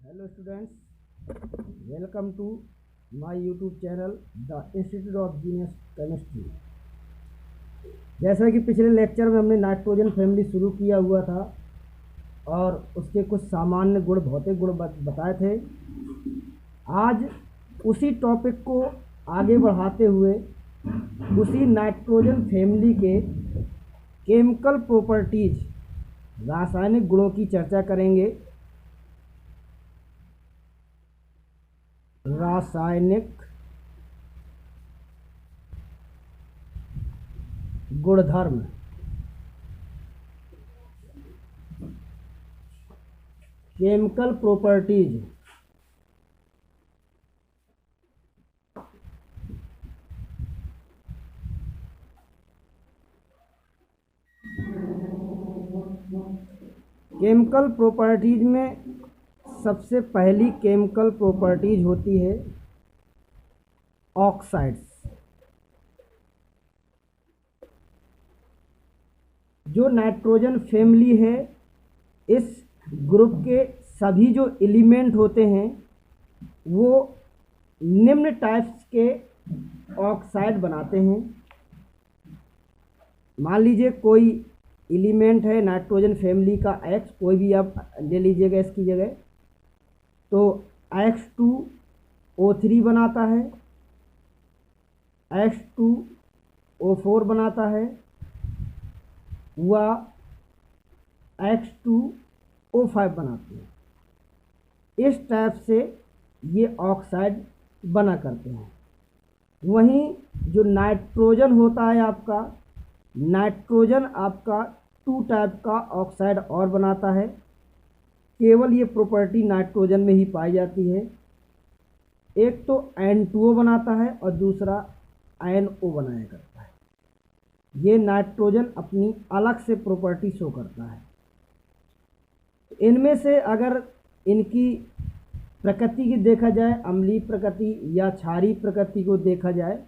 Hello students, welcome to my YouTube channel The Institute of Genius Chemistry। जैसा कि पिछले lecture में हमने नाइट्रोजन फैमिली शुरू किया हुआ था और उसके कुछ सामान्य गुण भौतिक गुण बताए थे। आज उसी टॉपिक को आगे बढ़ाते हुए उसी नाइट्रोजन फैमिली के केमिकल प्रॉपर्टीज रासायनिक गुणों की चर्चा करेंगे। रासायनिक गुणधर्म, केमिकल प्रॉपर्टीज। केमिकल प्रॉपर्टीज में सबसे पहली केमिकल प्रॉपर्टीज होती है ऑक्साइड्स। जो नाइट्रोजन फैमिली है, इस ग्रुप के सभी जो एलिमेंट होते हैं वो निम्न टाइप्स के ऑक्साइड बनाते हैं। मान लीजिए कोई एलिमेंट है नाइट्रोजन फैमिली का एक्स, कोई भी आप ले लीजिएगा इसकी जगह, तो X2O3 बनाता है, X2O4 बनाता है, वह X2O5 बनाते हैं। इस टाइप से ये ऑक्साइड बना करते हैं। वहीं जो नाइट्रोजन होता है आपका, नाइट्रोजन आपका 2 टाइप का ऑक्साइड और बनाता है। केवल ये प्रॉपर्टी नाइट्रोजन में ही पाई जाती है। एक तो N2O बनाता है और दूसरा NO बनाया करता है। ये नाइट्रोजन अपनी अलग से प्रॉपर्टी शो करता है। इनमें से अगर इनकी प्रकृति की देखा जाए, अम्लीय प्रकृति या क्षारीय प्रकृति को देखा जाए,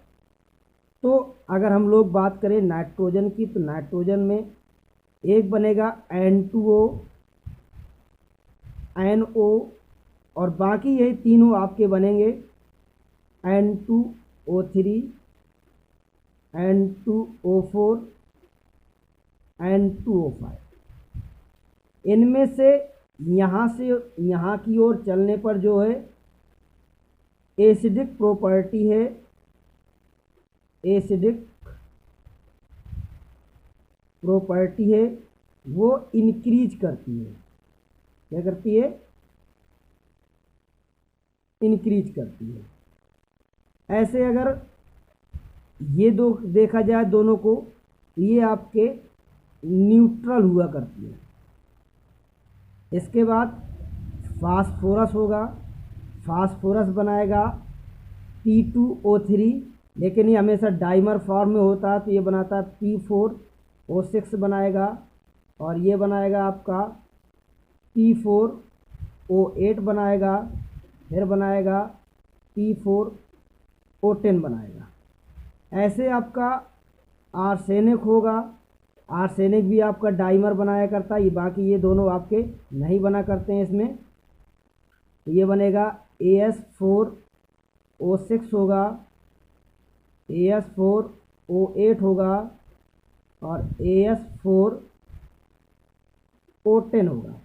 तो अगर हम लोग बात करें नाइट्रोजन की, तो नाइट्रोजन में एक बनेगा N2O, NO और बाकी यही तीनों आपके बनेंगे N2O3, N2O4, N2O5। इनमें से यहाँ की ओर चलने पर जो है एसिडिक प्रॉपर्टी है, एसिडिक प्रॉपर्टी है, वो इंक्रीज करती है। क्या करती है? इंक्रीज करती है। ऐसे अगर ये दो देखा जाए दोनों को, ये आपके न्यूट्रल हुआ करती है। इसके बाद फास्फोरस होगा, फास्फोरस बनाएगा P2O3, लेकिन ये हमेशा डाइमर फॉर्म में होता है, तो ये बनाता है P4O6 बनाएगा, और ये बनाएगा आपका P4O8 बनाएगा, फिर बनाएगा P4O10 बनाएगा। ऐसे आपका आर्सेनिक होगा, आर्सेनिक भी आपका डाइमर बनाया करता है। ये बाकी ये दोनों आपके नहीं बना करते हैं इसमें। तो ये बनेगा AS4O6 होगा, AS4O8 होगा और AS4O10 होगा।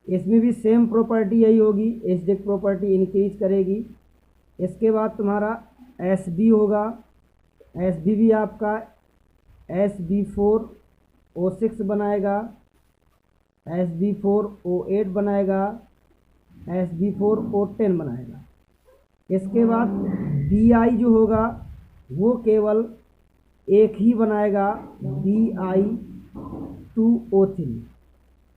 इसमें भी सेम प्रॉपर्टी यही होगी, एसिडिक प्रॉपर्टी इंक्रीज करेगी। इसके बाद तुम्हारा Sb होगा, Sb भी आपका Sb4O6 बनाएगा, Sb4O8 बनाएगा, Sb4O10 बनाएगा। इसके बाद Bi जो होगा वो केवल एक ही बनाएगा, Bi2O3,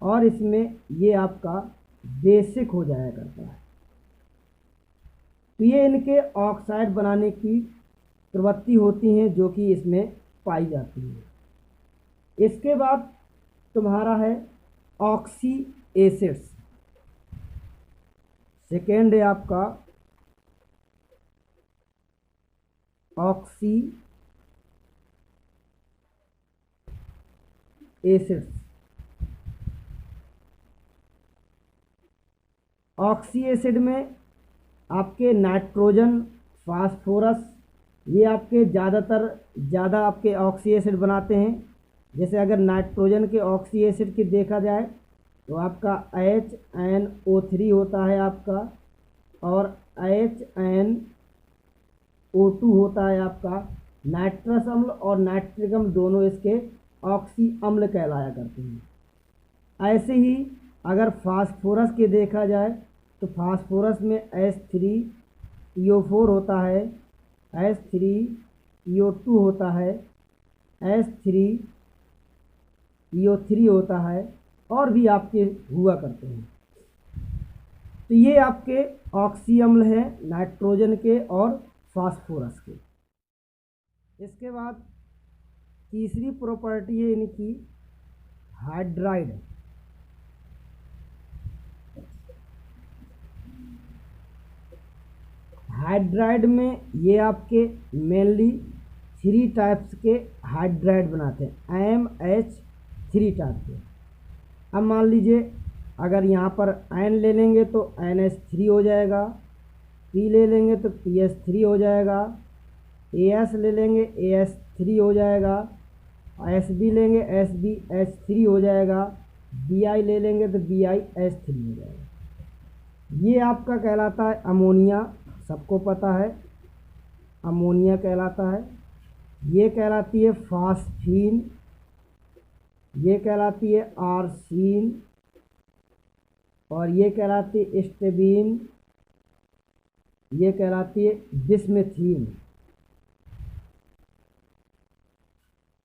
और इसमें ये आपका बेसिक हो जाया करता है। तो ये इनके ऑक्साइड बनाने की प्रवृत्ति होती हैं जो कि इसमें पाई जाती है। इसके बाद तुम्हारा है ऑक्सी एसिड्स। सेकेंड है आपका ऑक्सी एसिड्स। ऑक्सी एसिड में आपके नाइट्रोजन, फास्फोरस, ये आपके ज़्यादा आपके ऑक्सी एसिड बनाते हैं। जैसे अगर नाइट्रोजन के ऑक्सी एसिड की देखा जाए तो आपका HNO3 होता है आपका, और HNO2 होता है आपका। नाइट्रस अम्ल और नाइट्रिक अम्ल दोनों इसके ऑक्सी अम्ल कहलाया करते हैं। ऐसे ही अगर फास्फोरस के देखा जाए तो फास्फोरस में H3PO4 होता है, H3PO2 होता है, H3PO3 होता है, और भी आपके हुआ करते हैं। तो ये आपके ऑक्सी अम्ल हैं नाइट्रोजन के और फास्फोरस के। इसके बाद तीसरी प्रॉपर्टी है इनकी हाइड्राइड। हाइड्राइड में ये आपके मेनली 3 टाइप्स के हाइड्राइड बनाते हैं, MH3 टाइप के। अब मान लीजिए अगर यहाँ पर आयन ले लेंगे तो NH3 हो जाएगा, P ले लेंगे तो PS3 हो जाएगा, AS ले लेंगे AS3 हो जाएगा, SB लेंगे SBH3 हो जाएगा, BI ले लेंगे तो BIH3 हो जाएगा। ये आपका कहलाता है अमोनिया, सबको पता है अमोनिया कहलाता है। ये कहलाती है फास्फीन, ये कहलाती है आर्सीन, और ये कहलाती है स्टेबीन, ये कहलाती है बिस्मेथीन।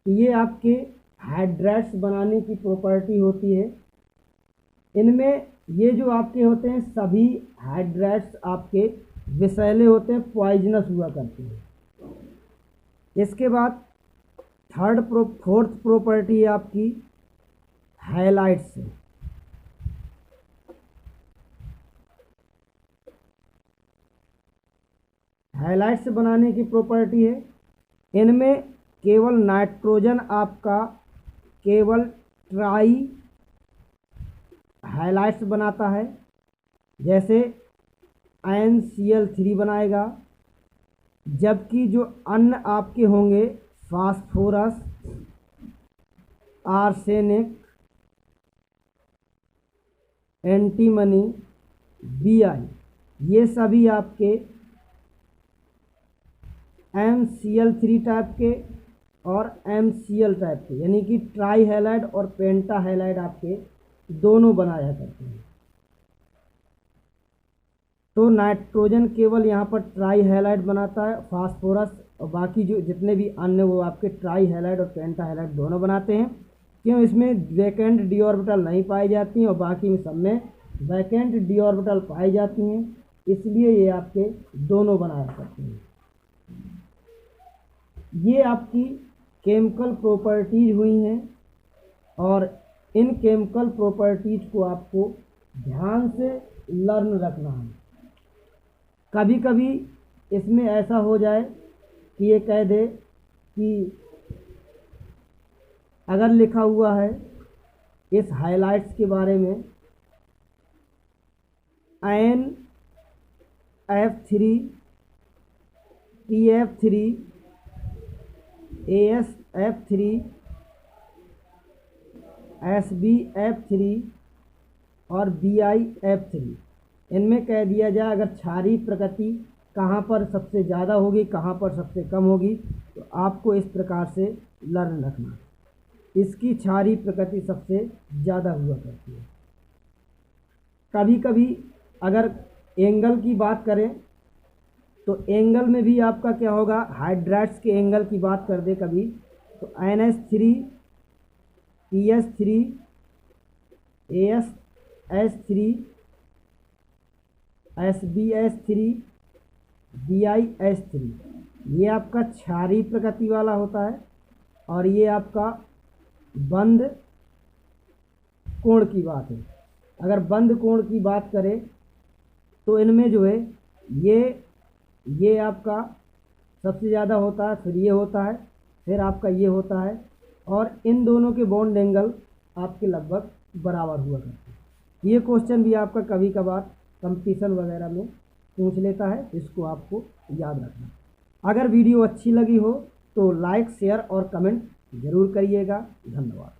ये आपके हाइड्राइड्स बनाने की प्रॉपर्टी होती है। इनमें ये जो आपके होते हैं सभी हाइड्राइड्स आपके विषैले होते हैं, पॉइजनस हुआ करते हैं। इसके बाद फोर्थ प्रॉपर्टी है आपकी हाइलाइट्स। हाइलाइट्स बनाने की प्रॉपर्टी है, इनमें केवल नाइट्रोजन आपका केवल ट्राई हाइलाइट्स बनाता है, जैसे NCl3 बनाएगा, जबकि जो अन्य आपके होंगे फास्फोरस, आर्सेनिक, एंटीमनी, BI, ये सभी आपके MCl3 टाइप के और MCl टाइप के, यानी कि ट्राई हैलाइड और पेंटा हैलाइड आपके दोनों बनाया करते हैं। तो नाइट्रोजन केवल यहाँ पर ट्राई हैलाइड बनाता है, फास्फोरस और बाकी जो जितने भी अन्य वो आपके ट्राई हैलाइड और पेंटा हैलाइड दोनों बनाते हैं। क्यों? इसमें वैकेंट डी ऑर्बिटल नहीं पाई जाती हैं और बाकी में सब में वैकेंट डी ऑर्बिटल पाई जाती हैं, इसलिए ये आपके दोनों बनाया करते हैं। ये आपकी केमिकल प्रॉपर्टीज हुई हैं, और इन केमिकल प्रॉपर्टीज को आपको ध्यान से लर्न रखना है। कभी कभी इसमें ऐसा हो जाए कि ये कह दे कि अगर लिखा हुआ है इस हाइलाइट्स के बारे में NF3, PF3, ASF3, SBF3 और BIF3, इनमें कह दिया जाए अगर क्षारीय प्रकृति कहाँ पर सबसे ज़्यादा होगी, कहाँ पर सबसे कम होगी, तो आपको इस प्रकार से लर्न रखना। इसकी क्षारीय प्रकृति सबसे ज़्यादा हुआ करती है। कभी कभी अगर एंगल की बात करें तो एंगल में भी आपका क्या होगा, हाइड्राइड्स के एंगल की बात कर दे कभी तो NH3, PS3, ASH3, SBH3, BIH3, ये आपका क्षारीय प्रकृति वाला होता है, और ये आपका बंद कोण की बात है। अगर बंद कोण की बात करें तो इनमें जो है ये आपका सबसे ज़्यादा होता है, फिर ये होता है, फिर आपका ये होता है, और इन दोनों के बॉन्ड एंगल आपके लगभग बराबर हुआ करते हैं। ये क्वेश्चन भी आपका कभी कभार कंपटीशन वगैरह में पूछ लेता है, इसको आपको याद रखना। अगर वीडियो अच्छी लगी हो तो लाइक शेयर और कमेंट ज़रूर करिएगा। धन्यवाद।